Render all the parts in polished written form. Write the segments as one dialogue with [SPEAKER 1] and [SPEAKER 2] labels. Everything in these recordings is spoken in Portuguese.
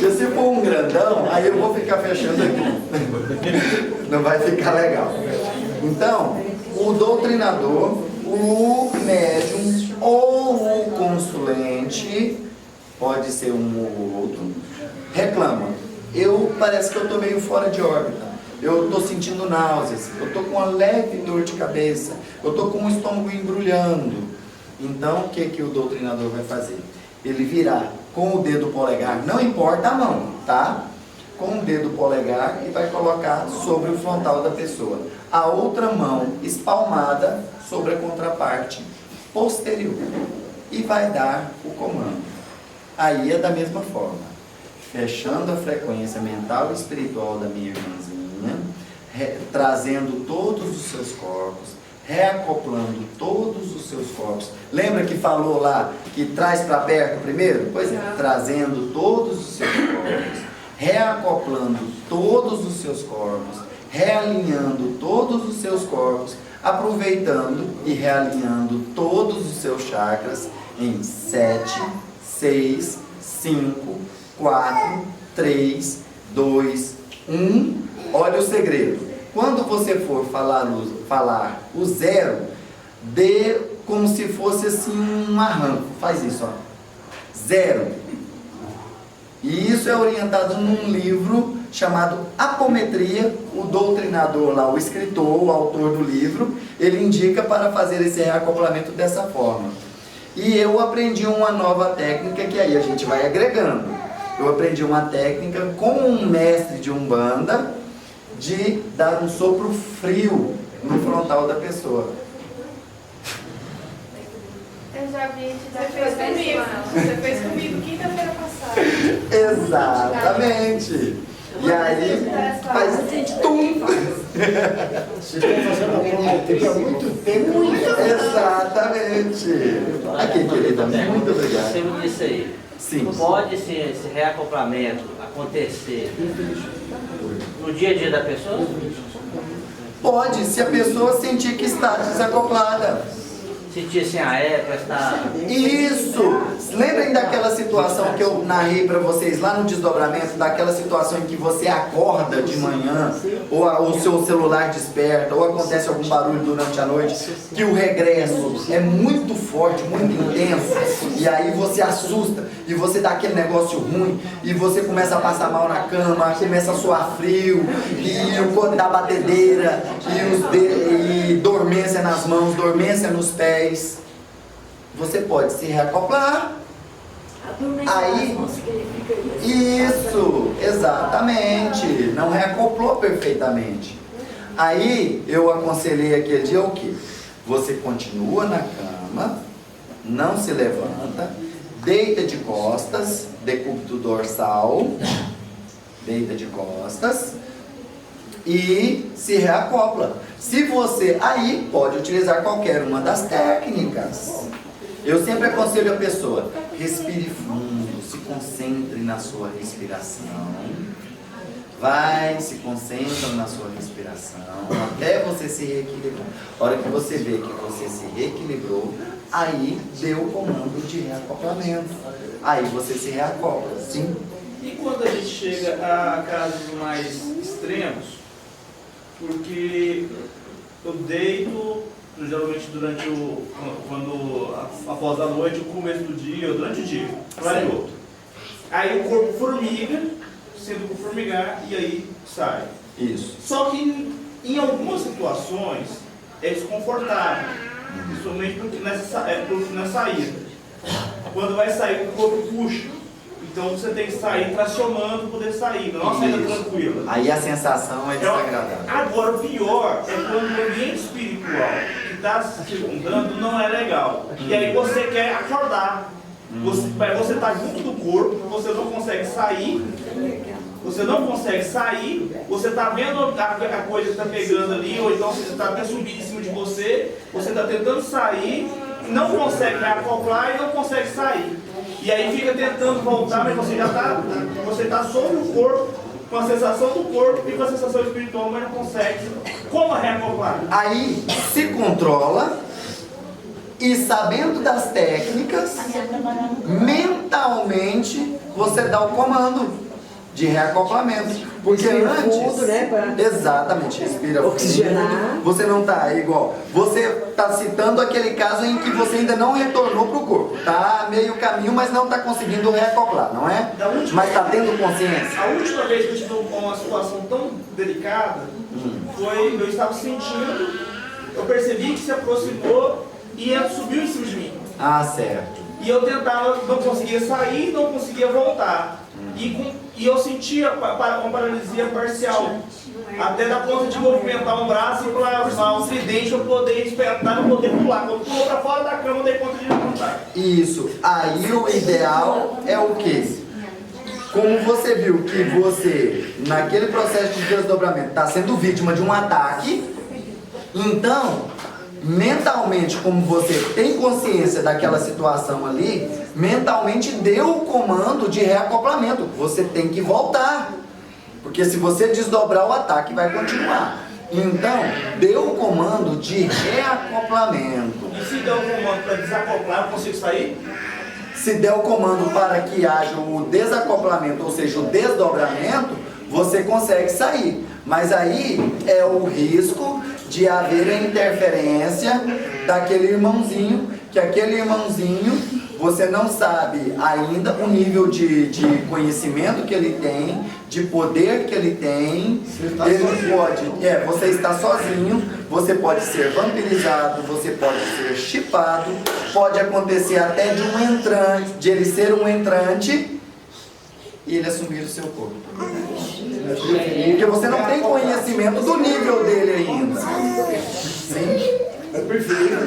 [SPEAKER 1] E se for um grandão, aí eu vou ficar fechando aqui. Não vai ficar legal. Então, o doutrinador, o médium ou o consulente, pode ser um ou outro, reclama. Parece que eu estou meio fora de órbita. Eu estou sentindo náuseas, eu estou com uma leve dor de cabeça, eu estou com o estômago embrulhando. Então, o que o doutrinador vai fazer? Ele virá com o dedo polegar, não importa a mão, tá? Com o dedo polegar e vai colocar sobre o frontal da pessoa. A outra mão espalmada sobre a contraparte posterior. E vai dar o comando. Aí é da mesma forma. Fechando a frequência mental e espiritual da minha irmãzinha, trazendo todos os seus corpos, reacoplando todos os seus corpos. Lembra que falou lá que traz para perto primeiro? Pois é, trazendo todos os seus corpos, reacoplando todos os seus corpos, realinhando todos os seus corpos, aproveitando e realinhando todos os seus chakras em 7, 6, 5, 4, 3, 2, 1. Olha o segredo. Quando você for falar o zero, dê como se fosse assim um arranco. Faz isso, ó. Zero. E isso é orientado num livro chamado Apometria. O doutrinador lá, o escritor, o autor do livro, ele indica para fazer esse reacoplamento dessa forma. E eu aprendi uma nova técnica que aí a gente vai agregando. Eu aprendi uma técnica com um mestre de Umbanda de dar um sopro frio no frontal da pessoa.
[SPEAKER 2] Eu já vi, você fez comigo quinta-feira passada.
[SPEAKER 1] Exatamente. E aí faz tum.
[SPEAKER 3] Vocês estão fazendo a apometria há muito tempo.
[SPEAKER 1] Exatamente. Aqui, querida, muito obrigado.
[SPEAKER 4] Você me disse aí.
[SPEAKER 1] Sim.
[SPEAKER 4] Pode esse reacoplamento acontecer no dia a dia da pessoa?
[SPEAKER 1] Pode, se a pessoa sentir que está desacoplada.
[SPEAKER 4] Sentir assim, prestar...
[SPEAKER 1] Isso! Lembrem daquela situação que eu narrei para vocês lá no desdobramento, daquela situação em que você acorda de manhã, ou o seu celular desperta, ou acontece algum barulho durante a noite, que o regresso é muito forte, muito intenso, e aí você assusta, e você dá aquele negócio ruim, e você começa a passar mal na cama, começa a suar frio, e o corpo dá batedeira, e dormência nas mãos, dormência nos pés. Você pode se reacoplar. Aí, isso, exatamente. Não reacoplou perfeitamente. Aí, eu aconselhei aquele dia o quê? Você continua na cama, não se levanta, deita de costas, decúbito dorsal, deita de costas e se reacopla. Se você aí pode utilizar qualquer uma das técnicas. Eu sempre aconselho a pessoa: respire fundo, se concentre na sua respiração. Vai, se concentra na sua respiração até você se reequilibrar. A hora que você vê que você se reequilibrou, aí dê o comando de reacoplamento. Aí você se reacopla, sim.
[SPEAKER 5] E quando a gente chega a casos mais extremos, porque eu deito, geralmente após a noite, o começo do dia, durante o dia, vai e outro. Aí o corpo formiga, sendo por formigar, e aí sai.
[SPEAKER 1] Isso.
[SPEAKER 5] Só que em algumas situações é desconfortável, principalmente porque na saída. Quando vai sair, o corpo puxa. Então você tem que sair tracionando para poder sair, não é uma saída tranquila.
[SPEAKER 1] Aí a sensação é desagradável.
[SPEAKER 5] Agora, o pior é quando o ambiente espiritual que está se circundando não é legal. E aí você quer acordar. Você está junto do corpo, você não consegue sair. Você está vendo a coisa que está pegando ali, ou então você está até subindo em cima de você está tentando sair, não consegue reacoplar e não consegue sair. E aí fica tentando voltar, mas você está sobre o corpo, com a sensação do corpo e com a sensação espiritual, mas não consegue. Como reacoplar?
[SPEAKER 1] Aí se controla E sabendo das técnicas, mentalmente você dá o comando de reacoplamento. Porque
[SPEAKER 6] Respira
[SPEAKER 1] antes,
[SPEAKER 6] fundo, né, pra
[SPEAKER 1] exatamente, respira
[SPEAKER 6] oxigenar.
[SPEAKER 1] fundo. Você não está igual. Você está citando aquele caso em que você ainda não retornou para o corpo. Está meio caminho, mas não está conseguindo reacoplar, não é? Mas está tendo consciência.
[SPEAKER 5] A última vez que eu tive uma situação tão delicada, foi, eu estava sentindo, eu percebi que se aproximou e subiu em cima de mim.
[SPEAKER 1] Ah, certo.
[SPEAKER 5] E eu tentava, não conseguia sair, não conseguia voltar. E eu sentia uma paralisia parcial. Até da ponto de movimentar um braço e plasmar um tridente para poder despertar, para poder pular. Quando pulou para fora da cama, eu dei conta de levantar.
[SPEAKER 1] Isso. Aí o ideal é o quê? Como você viu que você, naquele processo de desdobramento, está sendo vítima de um ataque, então, mentalmente, como você tem consciência daquela situação ali, mentalmente deu o comando de reacoplamento. Você tem que voltar. Porque se você desdobrar, o ataque vai continuar. Então, deu o comando de reacoplamento.
[SPEAKER 5] E se der o comando para desacoplar, eu consigo sair?
[SPEAKER 1] Se der o comando para que haja o desacoplamento, ou seja, o desdobramento, você consegue sair. Mas aí é o risco de haver a interferência daquele irmãozinho, que aquele irmãozinho, você não sabe ainda o nível de conhecimento que ele tem, de poder que ele tem. Ele pode, você está sozinho, você pode ser vampirizado, você pode ser chipado, pode acontecer até de um entrante, de ele ser um entrante e ele assumir o seu corpo. Porque você não tem conhecimento do nível dele ainda. Sim?
[SPEAKER 3] É preferível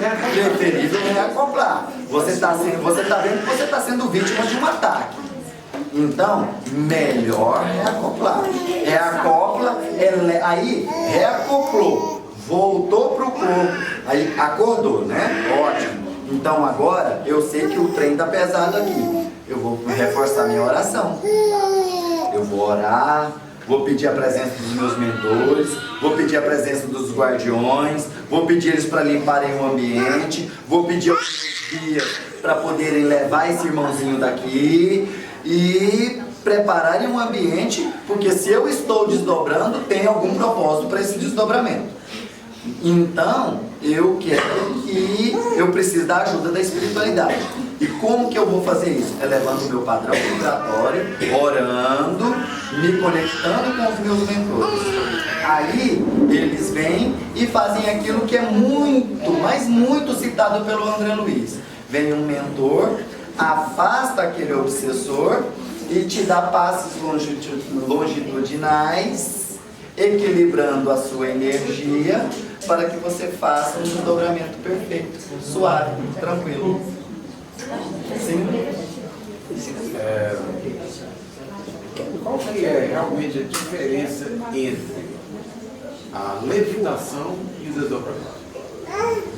[SPEAKER 1] reacoplar. Você está vendo que você está sendo vítima de um ataque. Então, melhor reacoplar. Reacopla, aí reacoplou, voltou para o corpo, aí acordou, né? Ótimo. Então agora eu sei que o trem está pesado aqui. Eu vou reforçar minha oração. Eu vou orar. Vou pedir a presença dos meus mentores, vou pedir a presença dos guardiões, vou pedir eles para limparem o ambiente, vou pedir aos meus guias para poderem levar esse irmãozinho daqui e prepararem um ambiente, porque se eu estou desdobrando, tem algum propósito para esse desdobramento. Então, eu preciso da ajuda da espiritualidade. E como que eu vou fazer isso? Elevando o meu padrão vibratório, orando, me conectando com os meus mentores. Aí, eles vêm e fazem aquilo que é muito, mas muito citado pelo André Luiz. Vem um mentor, afasta aquele obsessor e te dá passos longitudinais, equilibrando a sua energia, para que você faça um desdobramento perfeito, suave, tranquilo. Sim?
[SPEAKER 7] Qual que é realmente a diferença entre a levitação e o desdobramento?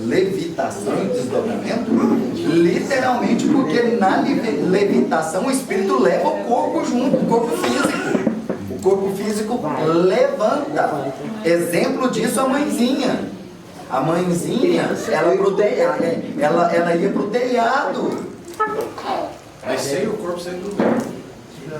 [SPEAKER 1] Levitação e desdobramento? Literalmente, porque na levitação o espírito leva o corpo junto, o corpo físico. O corpo físico levanta. Exemplo disso, a mãezinha. A mãezinha, ela ia pro telhado.
[SPEAKER 7] Mas sem o corpo sendo do bem.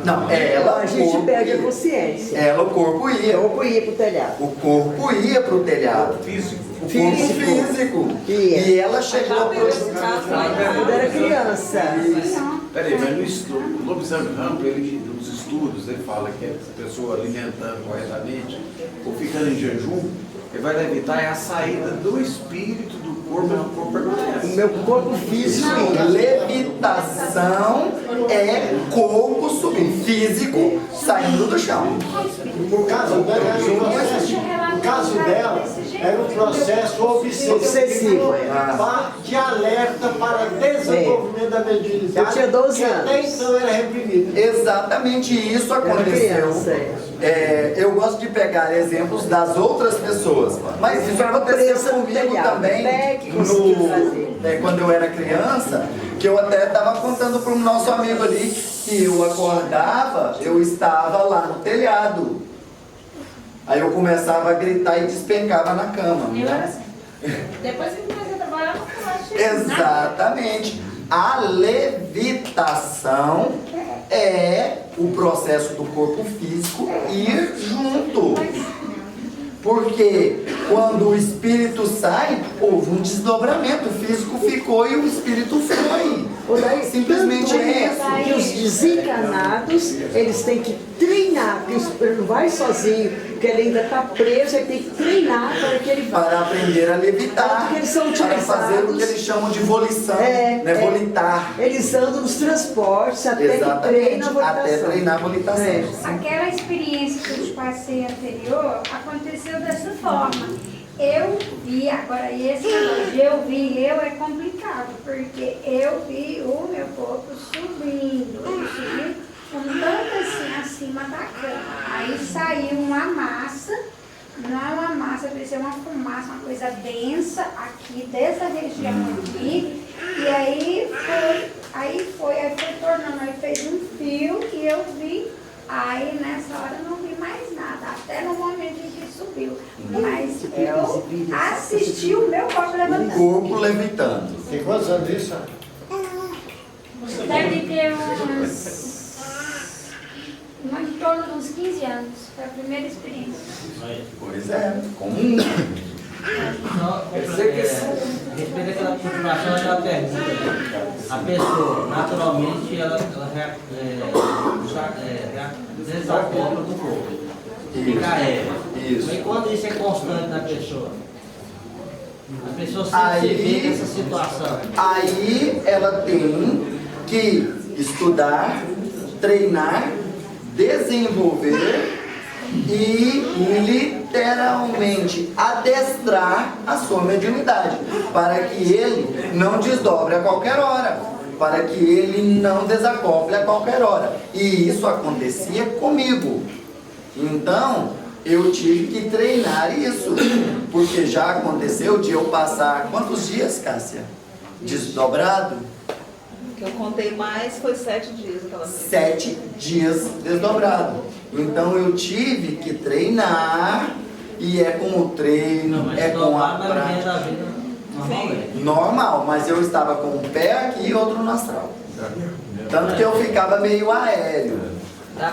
[SPEAKER 1] Não, ela,
[SPEAKER 6] a gente perde a consciência.
[SPEAKER 1] Ela, o corpo ia.
[SPEAKER 6] O corpo ia pro telhado.
[SPEAKER 1] O corpo ia pro telhado.
[SPEAKER 7] Físico.
[SPEAKER 1] O corpo físico. E ela chegou
[SPEAKER 6] Quando era criança.
[SPEAKER 7] Peraí, mas no lobisomem rampo, nos estudos, ele fala que a pessoa alimentando corretamente ou ficando em jejum, ele vai levitar a saída do espírito do corpo, mas o corpo permanece.
[SPEAKER 6] O meu corpo físico.
[SPEAKER 1] Levitação é corpo físico saindo do chão.
[SPEAKER 3] No caso dela, era um processo obsessivo de alerta para desenvolvimento da mediunidade.
[SPEAKER 6] Eu tinha 12 anos.
[SPEAKER 3] Até então era reprimido.
[SPEAKER 1] Exatamente isso aconteceu. Eu gosto de pegar exemplos das outras pessoas, mas isso aconteceu comigo também quando eu era criança, que eu até estava contando para o nosso amigo ali que eu acordava, eu estava lá no telhado. Aí eu começava a gritar e despencava na cama.
[SPEAKER 2] Eu era assim. Depois que comecei a trabalhar, eu não fui mais
[SPEAKER 1] Exatamente. A levitação é o processo do corpo físico ir junto. Porque quando o espírito sai, houve um desdobramento, o físico ficou e o espírito foi. Simplesmente é isso.
[SPEAKER 6] Que os desencarnados, eles têm que treinar, porque ele não vai sozinho, porque ele ainda está preso, ele tem que treinar para que ele vá.
[SPEAKER 1] Para aprender a levitar,
[SPEAKER 6] Porque eles são
[SPEAKER 1] para fazer o que
[SPEAKER 6] utilizados.
[SPEAKER 1] eles chamam de volição, volitar.
[SPEAKER 6] Eles andam nos transportes até que
[SPEAKER 1] Exatamente,
[SPEAKER 6] treina a volitação.
[SPEAKER 1] até treinar a volitação.
[SPEAKER 8] Aquela experiência que eu te passei anterior aconteceu dessa forma. Eu vi, agora esse eu é complicado, porque eu vi o meu corpo subindo, ele subiu um tanto assim acima da cama. Aí saiu uma massa, não é uma massa, parecia uma fumaça, uma coisa densa aqui dessa região aqui. E aí foi tornando, aí fez um fio e eu vi. Aí nessa hora eu não vi mais nada, até no momento em que subiu. Mas eu assisti o meu corpo
[SPEAKER 1] O
[SPEAKER 8] levantando.
[SPEAKER 1] corpo levitando.
[SPEAKER 3] Tem quantos anos isso?
[SPEAKER 8] Deve ter em torno de uns 15 anos. Foi a primeira experiência.
[SPEAKER 1] Pois é, comum.
[SPEAKER 4] Respeito àquela continuação daquela pergunta. A pessoa, naturalmente, ela desacopla do corpo. Fica leve.
[SPEAKER 1] Isso.
[SPEAKER 4] Mas quando isso é constante na pessoa? A pessoa sempre
[SPEAKER 1] Aí-
[SPEAKER 4] se vê nessa situação.
[SPEAKER 1] Aí ela tem que estudar, treinar, desenvolver e literalmente adestrar a sua mediunidade, para que ele não desdobre a qualquer hora, para que ele não desacople a qualquer hora. E isso acontecia comigo. Então, eu tive que treinar isso, porque já aconteceu de eu passar quantos dias, Cássia? Desdobrado?
[SPEAKER 2] O que eu contei mais foi 7 dias aquela vez.
[SPEAKER 1] 7 dias desdobrado. Então eu tive que treinar, e é com o treino, é com a prática.
[SPEAKER 4] Da vida normalmente.
[SPEAKER 1] Normal, mas eu estava com um pé aqui e outro no astral. Tanto que eu ficava meio aéreo.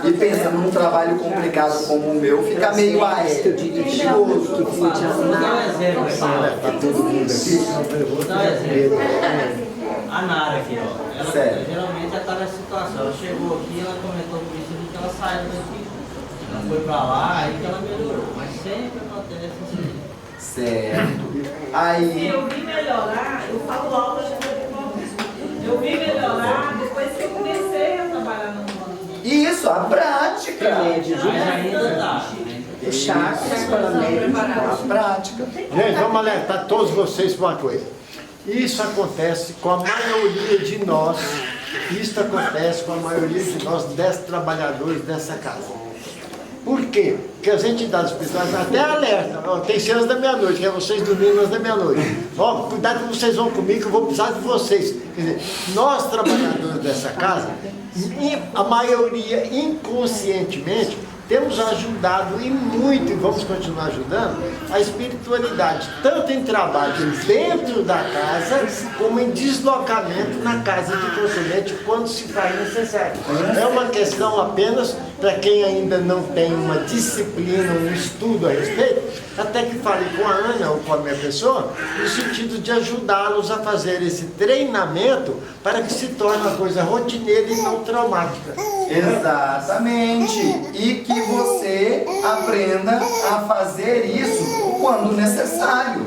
[SPEAKER 1] E pensa num trabalho complicado como o meu, fica meio aéreo, perigoso.
[SPEAKER 4] Vou dar um exemplo aqui, ó. Vou dar um exemplo. A Nara aqui, ó. Ela
[SPEAKER 1] Sério.
[SPEAKER 4] geralmente ela está nessa situação. Ela chegou aqui, ela comentou com isso que ela saiu daqui. Ela foi pra lá e que ela melhorou. Mas sempre acontece assim.
[SPEAKER 1] Certo.
[SPEAKER 2] Se
[SPEAKER 1] Aí,
[SPEAKER 2] eu vi melhorar, eu falo alto, eu vi melhorar depois que eu comecei a trabalhar no mundo.
[SPEAKER 1] isso, a prática.
[SPEAKER 4] Mas ainda tá.
[SPEAKER 6] O chakras para médios.
[SPEAKER 1] A prática.
[SPEAKER 3] Gente, vamos alertar todos vocês para uma coisa. Isso acontece com a maioria de nós. Isso acontece com a maioria de nós, 10 trabalhadores dessa casa. Por quê? Porque as entidades espirituais até alertam. Ó, tem cenas da meia-noite, que é vocês dormindo nas da meia-noite. Ó, cuidado que vocês vão comigo, que eu vou precisar de vocês. Quer dizer, nós trabalhadores dessa casa, a maioria inconscientemente, temos ajudado e muito, e vamos continuar ajudando, a espiritualidade, tanto em trabalho dentro da casa, como em deslocamento na casa de consciente, quando se faz necessário. É uma questão apenas para quem ainda não tem uma disciplina, um estudo a respeito, até que fale com a Ana ou com a minha pessoa, no sentido de ajudá-los a fazer esse treinamento para que se torne uma coisa rotineira e não traumática.
[SPEAKER 1] Exatamente. E que você aprenda a fazer isso quando necessário.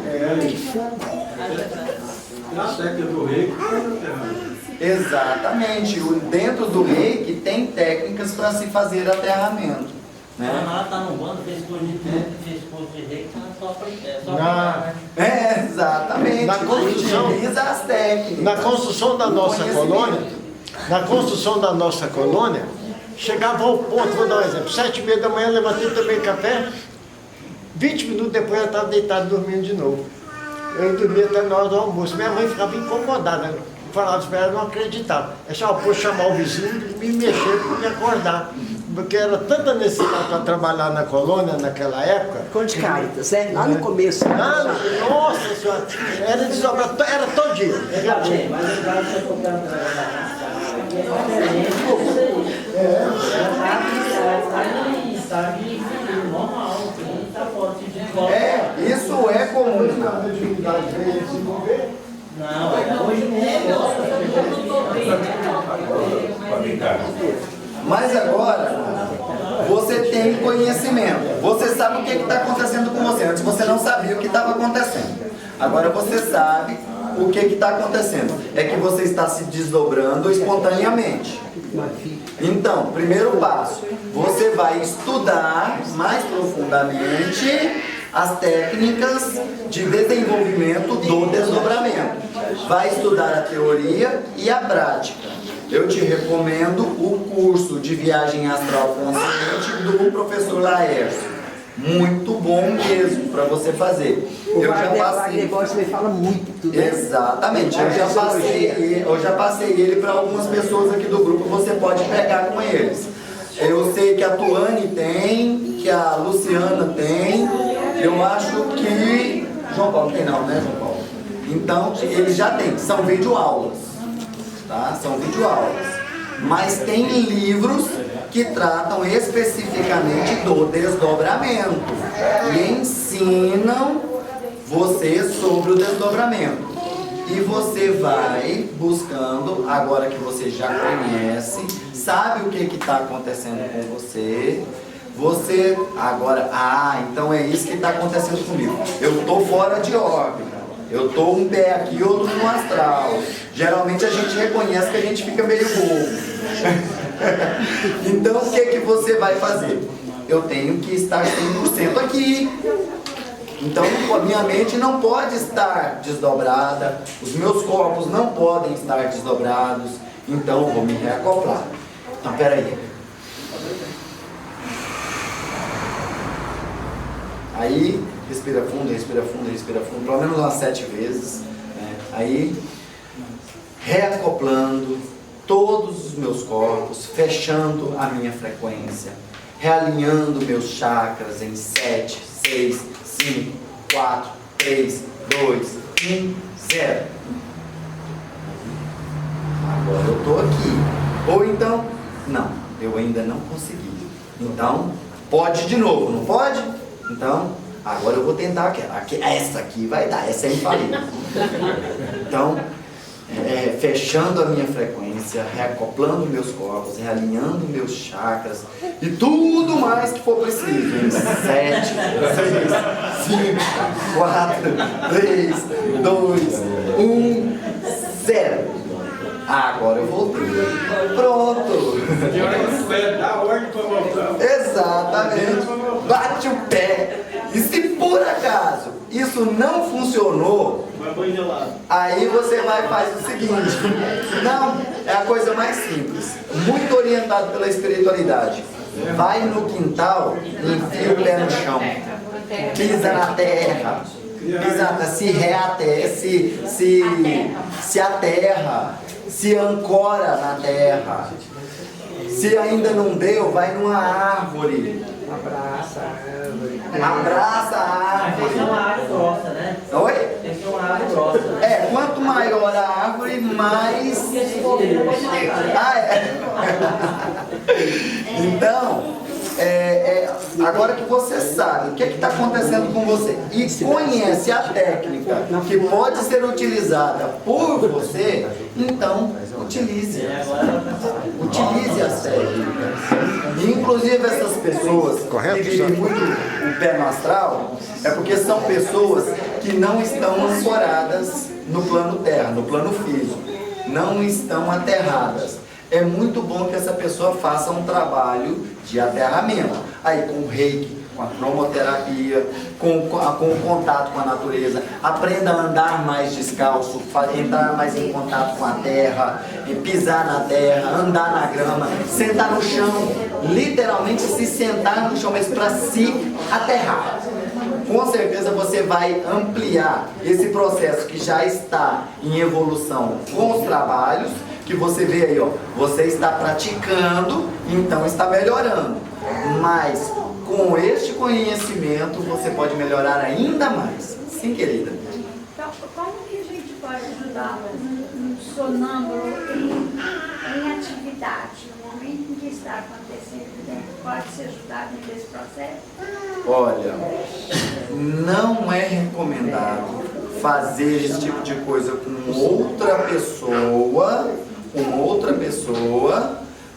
[SPEAKER 1] Exatamente. Dentro do reiki tem técnicas para se fazer aterramento.
[SPEAKER 4] A
[SPEAKER 1] Né?
[SPEAKER 4] Nara tá no bando, fez curso de técnica, fez curso de reiki, só
[SPEAKER 3] Na-
[SPEAKER 4] pra
[SPEAKER 1] Exatamente.
[SPEAKER 3] Na construção-
[SPEAKER 1] Utiliza as técnicas.
[SPEAKER 3] Na construção da
[SPEAKER 1] O
[SPEAKER 3] nossa
[SPEAKER 1] conhecimento.
[SPEAKER 3] colônia, chegava ao ponto, vou dar um exemplo, 7h30 da manhã, levantei, tomei café, 20 minutos depois eu estava deitado dormindo de novo. Eu dormia até na hora do almoço. Minha mãe ficava incomodada, falava para ela, não acreditava. Achava, pô, chamar o vizinho e me mexer para me acordar. Porque era tanta necessidade para trabalhar na colônia naquela época.
[SPEAKER 6] Conde Caritas, lá no começo.
[SPEAKER 3] Nossa senhora, era desobrado, era todo dia. Negativo.
[SPEAKER 4] Mas o caso que eu quero trabalhar na sala aqui é diferente disso aí. Ela está aqui normal, está fora de bola.
[SPEAKER 1] Isso é comum.
[SPEAKER 4] Não, hoje
[SPEAKER 1] Mas agora, você tem conhecimento. Você sabe o que está acontecendo com você. Antes você não sabia o que estava acontecendo. Agora você sabe o que está acontecendo. É que você está se desdobrando espontaneamente. Então, primeiro passo, você vai estudar mais profundamente as técnicas de desenvolvimento do desdobramento. Vai estudar a teoria e a prática. Eu te recomendo o curso de viagem astral consciente do professor Laércio. Muito bom mesmo para você fazer. Eu já passei.
[SPEAKER 6] Ele fala muito, né?
[SPEAKER 1] Exatamente. Eu já passei ele para algumas pessoas aqui do grupo. Você pode pegar com eles. Eu sei que a Tuane tem, que a Luciana tem. Eu acho que João Paulo tem não, né, João Paulo? Então eles já têm. São videoaulas, tá? São videoaulas. Mas tem livros que tratam especificamente do desdobramento e ensinam você sobre o desdobramento. E você vai buscando, agora que você já conhece, sabe o que está acontecendo com você. Você agora, então é isso que está acontecendo comigo. Eu estou fora de órbita. Eu estou um pé aqui, outro no astral. Geralmente a gente reconhece que a gente fica meio bobo. Então o que você vai fazer? Eu tenho que estar 100% aqui. Então a minha mente não pode estar desdobrada. Os meus corpos não podem estar desdobrados. Então eu vou me reacoplar. Então peraí. Aí, respira fundo, respira fundo, respira fundo, pelo menos umas 7 vezes. Né? Aí, reacoplando todos os meus corpos, fechando a minha frequência, realinhando meus chakras em 7, 6, 5, 4, 3, 2, 1, 0. Agora eu estou aqui. Ou então, não, eu ainda não consegui. Então, pode de novo, não pode? Então, agora eu vou tentar essa aqui vai dar, essa é infalível. Então, fechando a minha frequência, reacoplando meus corpos, realinhando meus chakras e tudo mais que for preciso. Em 7, 6, 5, 4, 3, 2, 1, 0. Agora eu voltei. Pronto.
[SPEAKER 7] Dá ordem para voltar.
[SPEAKER 1] Exatamente. Bate o pé. E se por acaso isso não funcionou, aí você vai e faz o seguinte. Não, é a coisa mais simples. Muito orientado pela espiritualidade. Vai no quintal e enfia o pé no chão. Pisa na terra. Se aterra, se ancora na terra. Se ainda não deu, vai numa árvore.
[SPEAKER 6] Abraça a árvore.
[SPEAKER 1] Abraça a árvore.
[SPEAKER 4] Tem que ser uma árvore grossa, né?
[SPEAKER 1] Oi?
[SPEAKER 4] Tem que ser uma árvore grossa.
[SPEAKER 1] Quanto maior a árvore, mais. Então, agora que você sabe o que está acontecendo com você e conhece a técnica que pode ser utilizada por você, então utilize. Utilize as técnicas. E, inclusive essas pessoas que vivem muito o pé no astral, é porque são pessoas que não estão ancoradas no plano terra, no plano físico. Não estão aterradas. É muito bom que essa pessoa faça um trabalho de aterramento. Aí com o reiki, com a cromoterapia, com o contato com a natureza. Aprenda a andar mais descalço, entrar mais em contato com a terra, pisar na terra, andar na grama, sentar no chão, literalmente se sentar no chão, mas para se aterrar. Com certeza você vai ampliar esse processo que já está em evolução com os trabalhos, que você vê aí, ó, você está praticando, então está melhorando. Mas com este conhecimento você pode melhorar ainda mais. Sim, querida.
[SPEAKER 8] Então, como que a gente pode ajudar um sonâmbulo em atividade, no momento em que está acontecendo? Pode ser ajudado nesse processo?
[SPEAKER 1] Olha, não é recomendado fazer esse tipo de coisa com outra pessoa,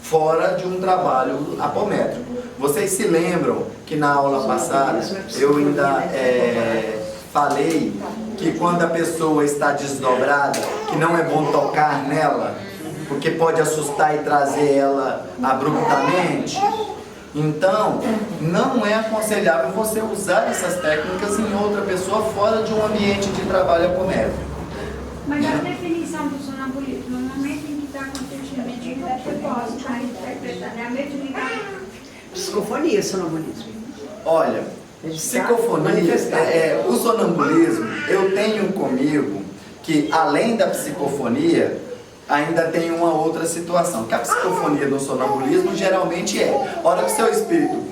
[SPEAKER 1] fora de um trabalho apométrico. Vocês se lembram que na aula passada eu ainda falei que quando a pessoa está desdobrada, que não é bom tocar nela, porque pode assustar e trazer ela abruptamente? Então, não é aconselhável você usar essas técnicas em outra pessoa fora de um ambiente de trabalho apométrico.
[SPEAKER 8] Mas a definição do sonambulismo, no momento em que está acontecendo a atividade, eu posso estar interpretando, é a mediunidade.
[SPEAKER 6] Psicofonia, sonambulismo.
[SPEAKER 1] Olha, psicofonia, o sonambulismo, eu tenho comigo que, além da psicofonia, ainda tem uma outra situação, que a psicofonia do sonambulismo geralmente a hora que seu espírito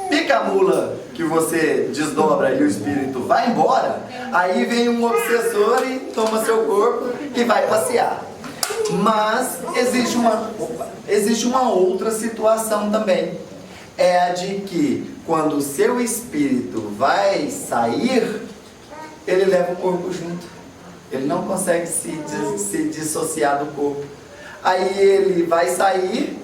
[SPEAKER 1] pica a mula que você desdobra e o espírito vai embora, aí vem um obsessor e toma seu corpo e vai passear. Mas existe uma outra situação também, é a de que quando o seu espírito vai sair, ele leva o corpo junto. Ele não consegue se dissociar do corpo. Aí ele vai sair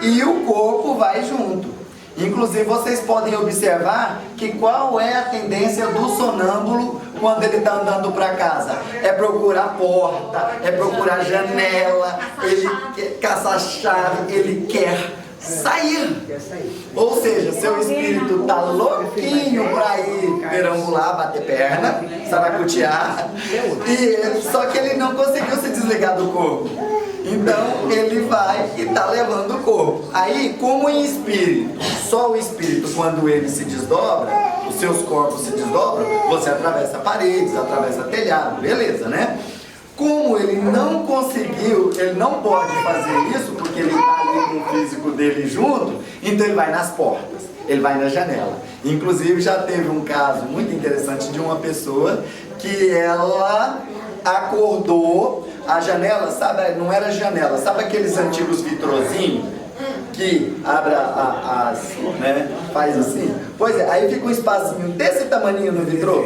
[SPEAKER 1] e o corpo vai junto. Inclusive vocês podem observar que qual é a tendência do sonâmbulo quando ele está andando para casa? É procurar porta, é procurar janela, ele quer caçar chave, ele quer sair. Ou seja, seu espírito está louquinho para ir perambular, bater perna, saracutear, só que ele não conseguiu se desligar do corpo. Então ele vai e está levando o corpo. Aí, como em espírito, só o espírito, quando ele se desdobra, os seus corpos se desdobram, você atravessa paredes, atravessa telhado, beleza, né? Como ele não conseguiu, ele não pode fazer isso, porque ele está ali com o físico dele junto, então ele vai nas portas, ele vai na janela. Inclusive já teve um caso muito interessante de uma pessoa que ela acordou, a janela, sabe, não era janela, sabe aqueles antigos vitrozinhos que abre né, faz assim? Pois é, aí fica um espacinho desse tamaninho no vitrô.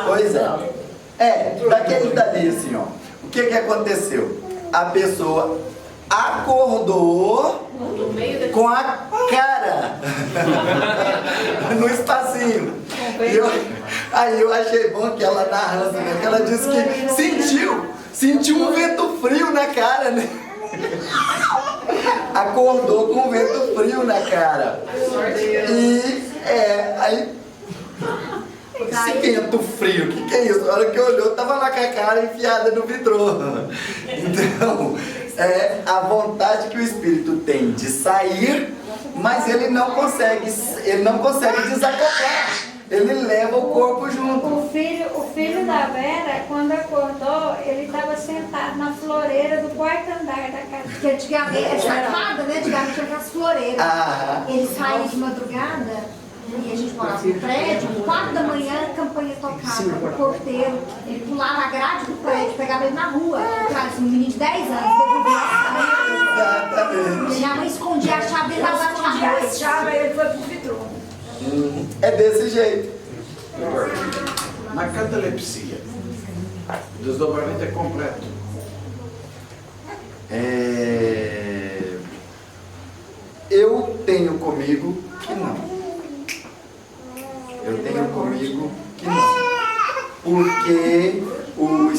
[SPEAKER 1] Pois é, daquele dali assim, ó. O que aconteceu? A pessoa acordou com a cara no espacinho. Aí eu achei bom que ela narrando, né? Que ela disse que sentiu um vento frio na cara, né? Acordou com um vento frio na cara. E aí esse vento frio, o que é isso? Na hora que olhou, tava lá com a cara enfiada no vitrô. Então, a vontade que o espírito tem de sair, mas ele não consegue desacoplar. Ele leva o corpo junto.
[SPEAKER 8] O filho da Vera, quando acordou, ele estava sentado na floreira do quarto andar da casa.
[SPEAKER 9] Porque antigamente, é sacada, né? Antigamente tinha aquelas floreiras. Ele saía de madrugada. E a gente morava no prédio, 4 da manhã a campanha tocava, o porteiro, ele pulava a grade do prédio, pegava ele na rua, atrás, um menino de 10 anos, devolvia a chave. Minha mãe escondia a chave dentro da chave,
[SPEAKER 8] aí ele foi pro vitrô.
[SPEAKER 1] É desse jeito.
[SPEAKER 7] Na catalepsia, o desdobramento é completo.
[SPEAKER 1] Eu tenho comigo que não. Eu tenho comigo que não. Porque o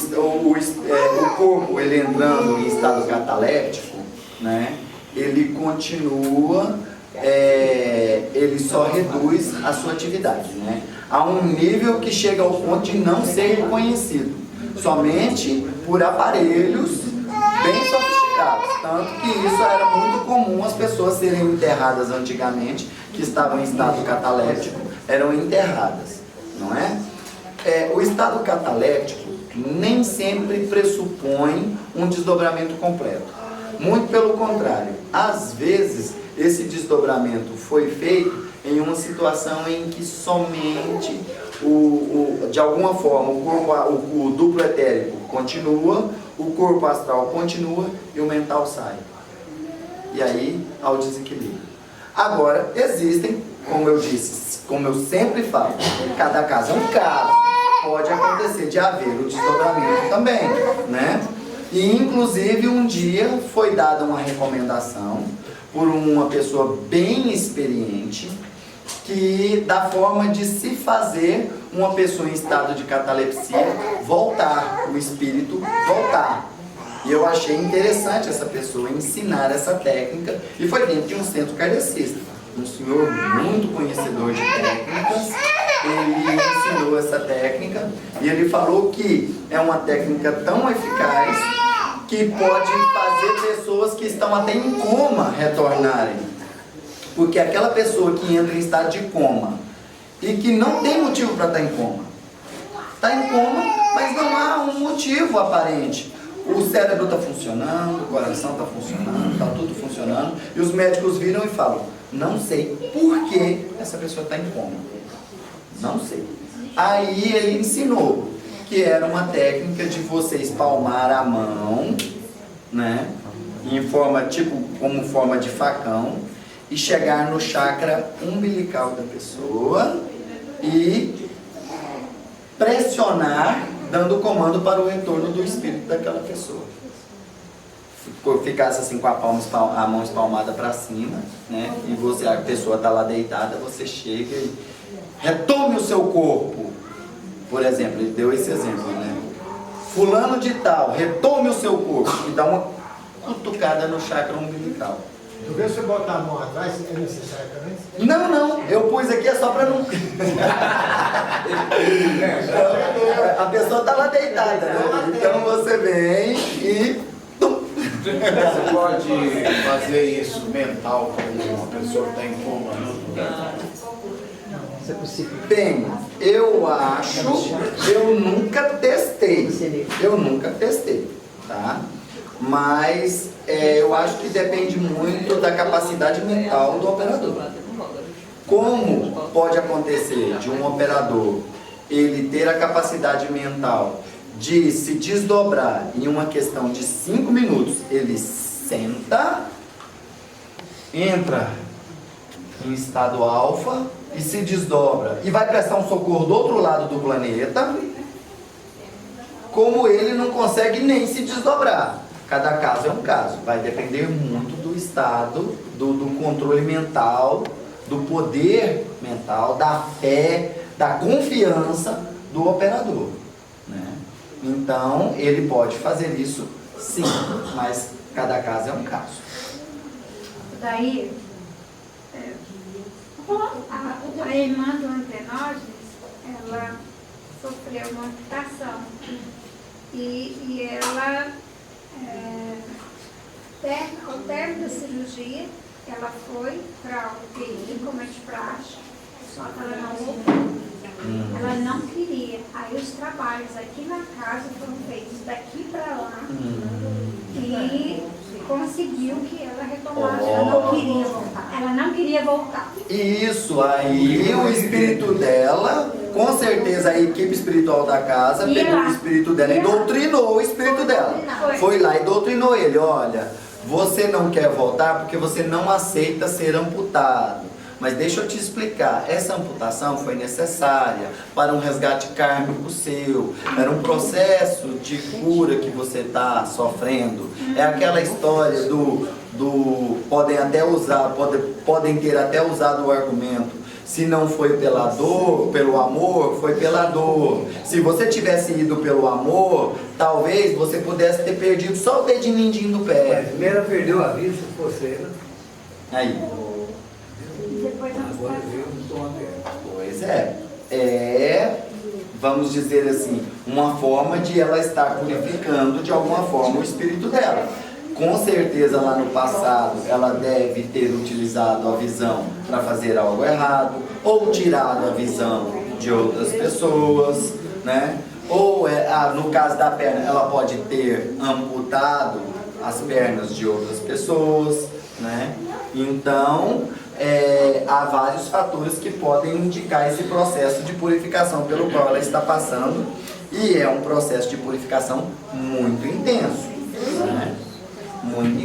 [SPEAKER 1] corpo, ele entrando em estado cataléptico, né, ele continua, ele só reduz a sua atividade, né, a um nível que chega ao ponto de não ser reconhecido, somente por aparelhos bem sofisticados. Tanto que isso era muito comum as pessoas serem enterradas antigamente, que estavam em estado cataléptico, eram enterradas, não é? O estado cataléptico nem sempre pressupõe um desdobramento completo. Muito pelo contrário, às vezes esse desdobramento foi feito em uma situação em que somente de alguma forma, o duplo etérico continua, o corpo astral continua e o mental sai. E aí, há o desequilíbrio. Agora, existem, como eu disse, como eu sempre falo, cada caso é um caso. Pode acontecer de haver o desdobramento também, né? E, inclusive, um dia foi dada uma recomendação por uma pessoa bem experiente, que da forma de se fazer uma pessoa em estado de catalepsia voltar, o espírito voltar. E eu achei interessante essa pessoa ensinar essa técnica, e foi dentro de um centro kardecista. Um senhor muito conhecedor de técnicas, ele ensinou essa técnica, e ele falou que é uma técnica tão eficaz que pode fazer pessoas que estão até em coma retornarem. Porque aquela pessoa que entra em estado de coma e que não tem motivo para estar em coma, está em coma, mas não há um motivo aparente. O cérebro está funcionando, o coração está funcionando, está tudo funcionando, e os médicos viram e falam: não sei por que essa pessoa está em coma. Não sei. Aí ele ensinou que era uma técnica de você espalmar a mão, né, em forma, tipo, como forma de facão, e chegar no chakra umbilical da pessoa e pressionar, dando comando para o retorno do espírito daquela pessoa. Ficasse assim com a mão espalmada para cima, né? E você, a pessoa está lá deitada, você chega e retome o seu corpo. Por exemplo, ele deu esse exemplo, né? Fulano de tal, retome o seu corpo e dá uma cutucada no chakra umbilical.
[SPEAKER 3] Tu vê se você botar a mão atrás, é necessário também?
[SPEAKER 1] Não, eu pus aqui é só para não... A pessoa está lá deitada, né? Então você vem e...
[SPEAKER 7] Você pode fazer isso mental quando uma pessoa está em coma?
[SPEAKER 1] Bem, eu acho, eu nunca testei, tá? Mas eu acho que depende muito da capacidade mental do operador. Como pode acontecer de um operador ele ter a capacidade mental de se desdobrar em uma questão de 5 minutos, ele senta, entra em estado alfa e se desdobra e vai prestar um socorro do outro lado do planeta, como ele não consegue nem se desdobrar. Cada caso é um caso, vai depender muito do estado, do controle mental, do poder mental, da fé, da confiança do operador, né? Então, ele pode fazer isso sim, mas cada caso é um caso.
[SPEAKER 8] Daí, a irmã do Antenógenes, ela sofreu uma amputação e ela, ao término da cirurgia, ela foi para o UTI, como é de praxe, só que ela não voltou. Ela não queria. Aí os trabalhos aqui na casa foram feitos daqui para lá e conseguiu que ela retomasse. Ela não queria voltar. Ela não queria voltar.
[SPEAKER 1] Isso, aí o espírito dela, com certeza a equipe espiritual da casa pegou o espírito dela e doutrinou o espírito dela. Foi lá e doutrinou ele: olha, você não quer voltar porque você não aceita ser amputado. Mas deixa eu te explicar, essa amputação foi necessária para um resgate kármico seu, era um processo de cura que você está sofrendo. É aquela história podem até usar, podem ter até usado o argumento: se não foi pela dor, pelo amor, foi pela dor. Se você tivesse ido pelo amor, talvez você pudesse ter perdido só o dedinho mindinho do pé.
[SPEAKER 10] Primeiro perdeu a vida, se fosse ela.
[SPEAKER 1] Aí.
[SPEAKER 10] Agora eu não estou aberto.
[SPEAKER 1] Pois é, vamos dizer assim, uma forma de ela estar purificando de alguma forma o espírito dela. Com certeza lá no passado ela deve ter utilizado a visão para fazer algo errado, ou tirado a visão de outras pessoas, né? Ou no caso da perna, ela pode ter amputado as pernas de outras pessoas, né? Então, há vários fatores que podem indicar esse processo de purificação pelo qual ela está passando, e é um processo de purificação muito intenso, né? Muito intenso.